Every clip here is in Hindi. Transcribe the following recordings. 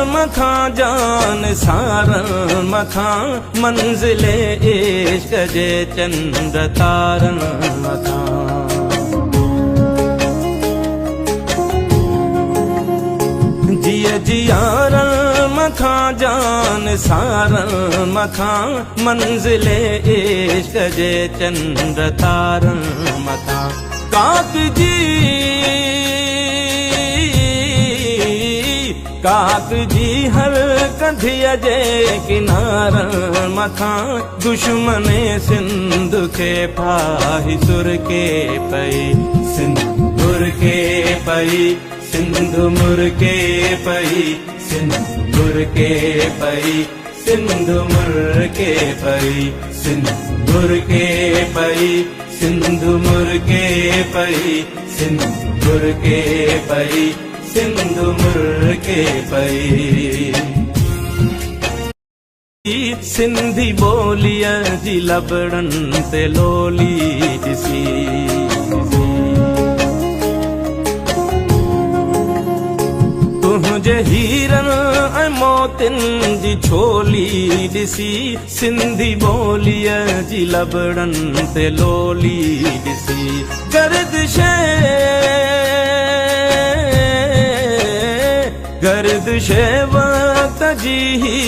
मखां जान सारन मखां मंजिले इश्क जे चंद तारन मखां। जिय जियारन मखां जान सारन मखां मंजिले इश्क जे चंद तारन मखां। काक जी हर कंधिया जे किनारन मखां दुश्मने सिंध के फाही सुर के पई सिंध मुर के पई सिंध मुर के पई सिंध मुर के पई सिंध मुर के पई सिंध मुर के पई सिंध मुर के पई सिंध मुर के पई सिंध मुर के पई। सिंधी बोलिया जी लबड़न ते लोली ॾिसी तुंहिंजे हीरन ऐं मोतिन जी छोली ॾिसी सिंधी बोलिया जी लबड़न ते लोली ॾिसी। गर्दिशे वक्त जी ही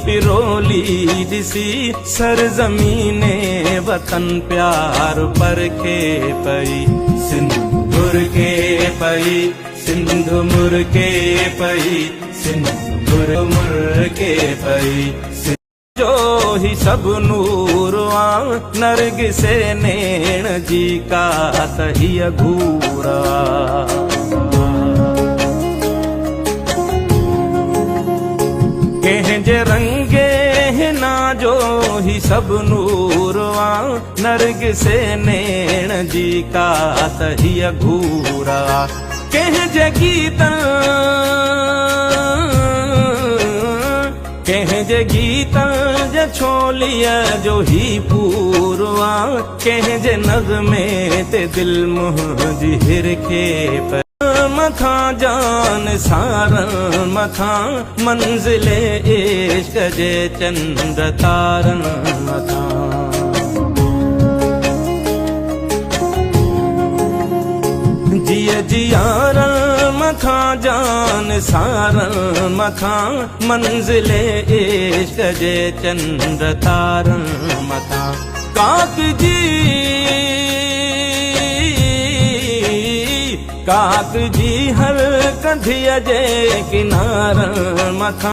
पिरोली ॾिसी सरज़मीने वतन प्यार परखे पई सिंध मुर के पई सिंध मुर के पई सिंध मुर के पई। जो ही सब नूर आ नरगिसे नैण जी का तहिया घूरा। कंहिंजे रंगे हिना जो ही सब नूर आ नरगिसे नैण जी का तहिया घूरा। कंहिंजे गीतन जे छोलिया जो ही पूरवा। कंहिंजे नग़्मे ते दिल मुंहिंजी हिरखे पे मखां जान सारन मखां मंजिले इश्क जे चंद तारन मखां। जिय जियारन मखां जान सारन मखां मंजिले इश्क जे चंद तारन मखां। काक जी हर कंधिया जे किनारन मखां